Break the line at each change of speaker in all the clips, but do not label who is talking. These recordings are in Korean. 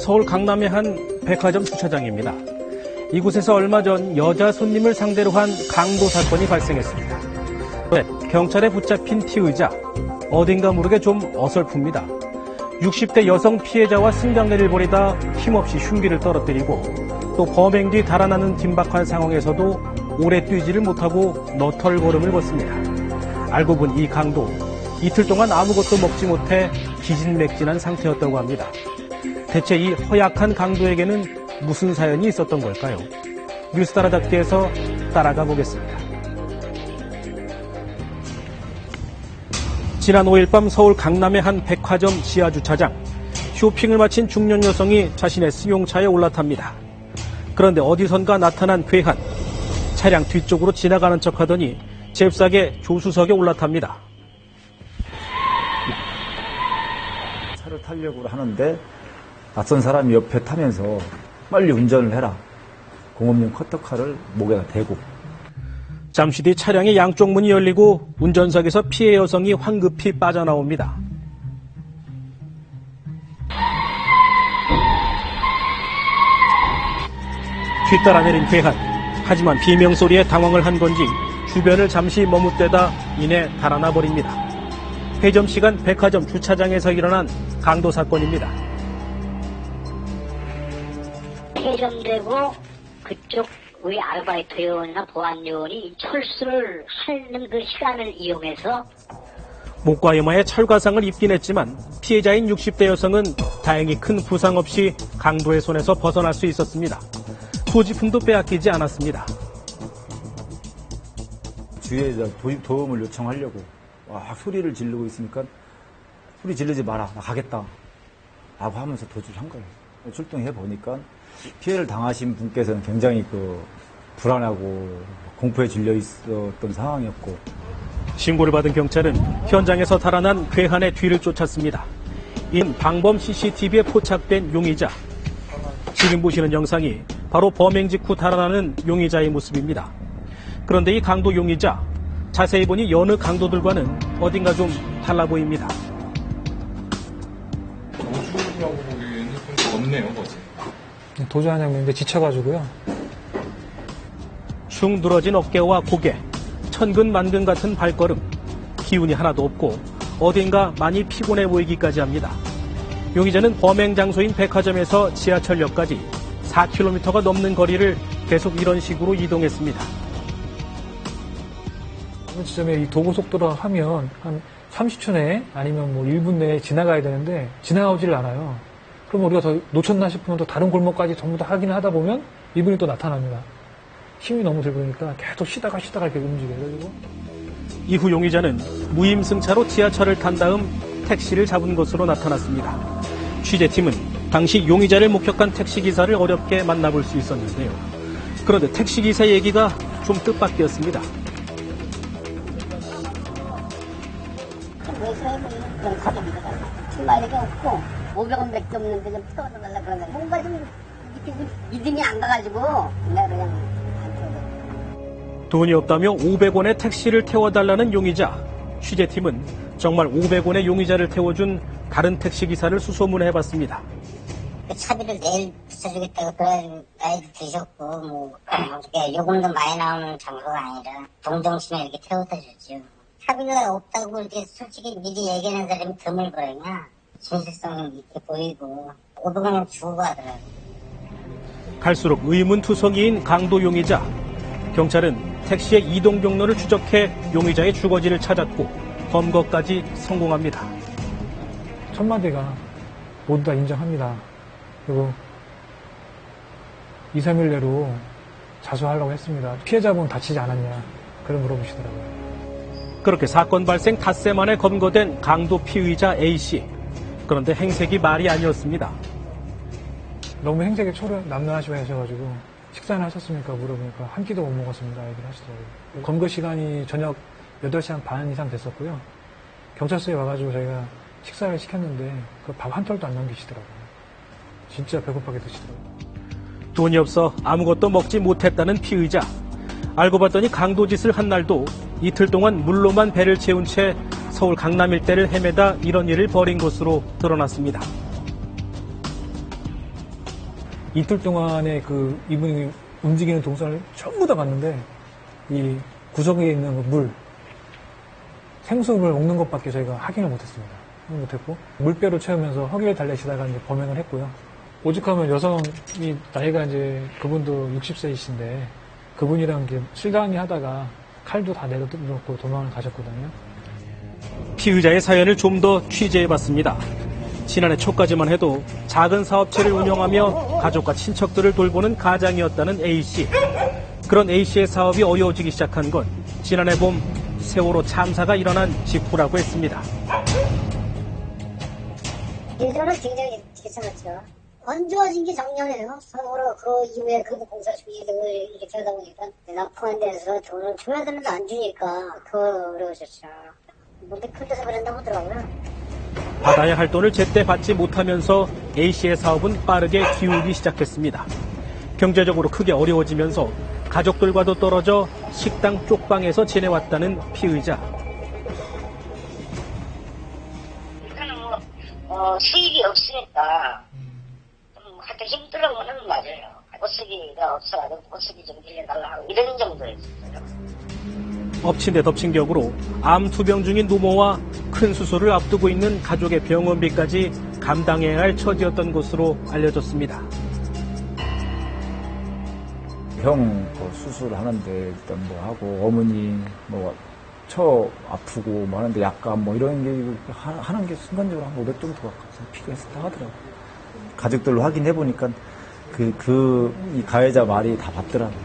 서울 강남의 한 백화점 주차장입니다. 이곳에서 얼마 전 여자 손님을 상대로 한 강도 사건이 발생했습니다. 경찰에 붙잡힌 피의자, 어딘가 모르게 좀 어설픕니다. 60대 여성 피해자와 승장내를 벌이다 힘없이 흉기를 떨어뜨리고 또 범행 뒤 달아나는 긴박한 상황에서도 오래 뛰지를 못하고 너털걸음을 걷습니다. 알고 본 이 강도, 이틀 동안 아무것도 먹지 못해 기진맥진한 상태였다고 합니다. 대체 이 허약한 강도에게는 무슨 사연이 있었던 걸까요? 뉴스 따라잡기에서 따라가 보겠습니다. 지난 5일 밤 서울 강남의 한 백화점 지하주차장. 쇼핑을 마친 중년 여성이 자신의 승용차에 올라탑니다. 그런데 어디선가 나타난 괴한. 차량 뒤쪽으로 지나가는 척하더니 잽싸게 조수석에 올라탑니다.
차를 타려고 하는데 낯선 사람이 옆에 타면서 빨리 운전을 해라. 공업용 커터칼을 목에다 대고.
잠시 뒤 차량의 양쪽 문이 열리고 운전석에서 피해 여성이 황급히 빠져나옵니다. 뒤따라 내린 괴한. 하지만 비명소리에 당황을 한 건지 주변을 잠시 머뭇대다 이내 달아나 버립니다. 회점 시간 백화점 주차장에서 일어난 강도 사건입니다.
회점되고 그쪽 우리 아르바이트 요원이나 보안 요원이 철수를 하는 그 시간을 이용해서
목과 이마에 철과상을 입긴 했지만 피해자인 60대 여성은 다행히 큰 부상 없이 강도의 손에서 벗어날 수 있었습니다. 소지품도 빼앗기지 않았습니다.
주위에서 도움을 요청하려고 소리를 지르고 있으니까 소리 지르지 마라, 나 가겠다 라고 하면서 도주를 한 거예요. 출동해 보니까 피해를 당하신 분께서는 굉장히 불안하고 공포에 질려 있었던 상황이었고,
신고를 받은 경찰은 현장에서 달아난 괴한의 뒤를 쫓았습니다. 이는 방범 CCTV에 포착된 용의자. 지금 보시는 영상이 바로 범행 직후 달아나는 용의자의 모습입니다. 그런데 이 강도 용의자, 자세히 보니 여느 강도들과는 어딘가 좀 달라 보입니다.
도주라고 보기에는 좀 없네요, 거지.
도주한 장면인데 지쳐가지고요.
축 늘어진 어깨와 고개, 천근만근 같은 발걸음, 기운이 하나도 없고 어딘가 많이 피곤해 보이기까지 합니다. 용의자는 범행 장소인 백화점에서 지하철역까지 4km가 넘는 거리를 계속 이런 식으로 이동했습니다.
어느 지점에 이 도고속도로 하면 한 30초 내에 아니면 1분 내에 지나가야 되는데 지나오질 않아요. 그럼 우리가 더 놓쳤나 싶으면 또 다른 골목까지 전부 다 확인을 하다 보면 이분이 또 나타납니다. 힘이 너무 들으니까 계속 쉬다가 이렇게 움직여요. 그리고
이후 용의자는 무임승차로 지하철을 탄 다음 택시를 잡은 것으로 나타났습니다. 취재팀은 당시 용의자를 목격한 택시기사를 어렵게 만나볼 수 있었는데요. 그런데 택시기사 얘기가 좀 뜻밖이었습니다.
그런 가격입니다. 출마력이 없고 500원 밖에 없는데 좀 태워달라 그러는데 뭔가 좀 이렇게 믿음이 안 가가지고 내가 그냥 안 태워줘.
돈이 없다며 500원의 택시를 태워달라는 용의자. 취재팀은 정말 500원의 용의자를 태워준 다른 택시기사를 수소문해봤습니다.
차비를 내일 붙여주겠다고 그래가지고 나이도 드셨고 어떻게 요금도 많이 나오는 장소가 아니라 동정심에 이렇게 태워다 주죠. 차비가 없다고 이렇게 솔직히 미리 얘기하는 사람이 드물거든요. 진실성이 이렇게 보이고 500원을 주고 가더라고요.
갈수록 의문투성이인 강도 용의자. 경찰은 택시의 이동 경로를 추적해 용의자의 주거지를 찾았고 검거까지 성공합니다.
첫 마디가 모두 다 인정합니다. 그리고 2, 3일 내로 자수하려고 했습니다. 피해자분 다치지 않았냐? 그걸 물어보시더라고요.
그렇게 사건 발생 닷새 만에 검거된 강도 피의자 A씨. 그런데 행색이 말이 아니었습니다.
너무 행색에 남루하시고 하셔가지고 식사는 하셨습니까? 물어보니까 한 끼도 못 먹었습니다. 얘기를 하시더라고요. 검거 시간이 저녁 8시 한 반 이상 됐었고요. 경찰서에 와가지고 저희가 식사를 시켰는데 그 밥 한 톨도 안 남기시더라고요. 진짜 배고프게 드시더라고요.
돈이 없어 아무것도 먹지 못했다는 피의자. 알고 봤더니 강도짓을 한 날도 이틀 동안 물로만 배를 채운 채 서울 강남 일대를 헤매다 이런 일을 벌인 것으로 드러났습니다.
이틀 동안에 그 이분이 움직이는 동선을 전부 다 봤는데 이 구석에 있는 그 물, 생수를 먹는 것밖에 저희가 확인을 못했습니다. 못했고 물배로 채우면서 허기를 달래시다가 이제 범행을 했고요. 오죽하면 여성이 나이가 이제 그분도 60세이신데 그분이랑 이제 실강이 하다가 칼도 다 내려놓고 도망을 가셨거든요.
피의자의 사연을 좀 더 취재해봤습니다. 지난해 초까지만 해도 작은 사업체를 운영하며 가족과 친척들을 돌보는 가장이었다는 A씨. 그런 A씨의 사업이 어려워지기 시작한 건 지난해 봄 세월호 참사가 일어난 직후라고 했습니다.
일전은 굉장히 괜찮았죠. 안 좋아진 게 작년에요. 서로 그 이후에 그 공사 중지 등을 이렇게 하다 보니까 납품한 데서 돈을 줘야 되는데 안 주니까 더 어려워졌죠. 뭔데 큰 데서 그런다고 하더라고요.
받아야 할 돈을 제때 받지 못하면서 A씨의 사업은 빠르게 기울기 시작했습니다. 경제적으로 크게 어려워지면서 가족들과도 떨어져 식당 쪽방에서 지내왔다는 피의자.
일단은 수입이 없으니까 하여튼 힘들어하는 맞아요. 옷쓰기가 없어가지고 옷쓰기 좀 빌려달라 하고 이런 정도였어요.
엎친 데 덮친 격으로 암 투병 중인 노모와 큰 수술을 앞두고 있는 가족의 병원비까지 감당해야 할 처지였던 것으로 알려졌습니다.
형 수술하는데 일단 뭐 하고 어머니 뭐 처 아프고 뭐 하는데 약간 뭐 이런 게 하는 게 순간적으로 한 500 정도가 필요했었다 하더라고요. 가족들로 확인해 보니까 이 가해자 말이 다 맞더라고요.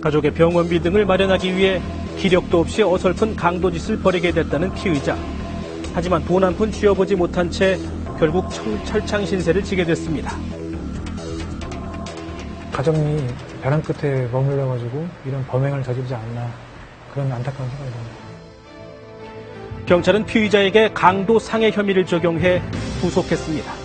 가족의 병원비 등을 마련하기 위해 기력도 없이 어설픈 강도짓을 벌이게 됐다는 피의자. 하지만 돈 한 푼 쥐어보지 못한 채 결국 철창 신세를 지게 됐습니다.
가정이 벼랑 끝에 머물러가지고 이런 범행을 저지르지 않나 그런 안타까운 생각이 듭니다.
경찰은 피의자에게 강도 상해 혐의를 적용해 구속했습니다.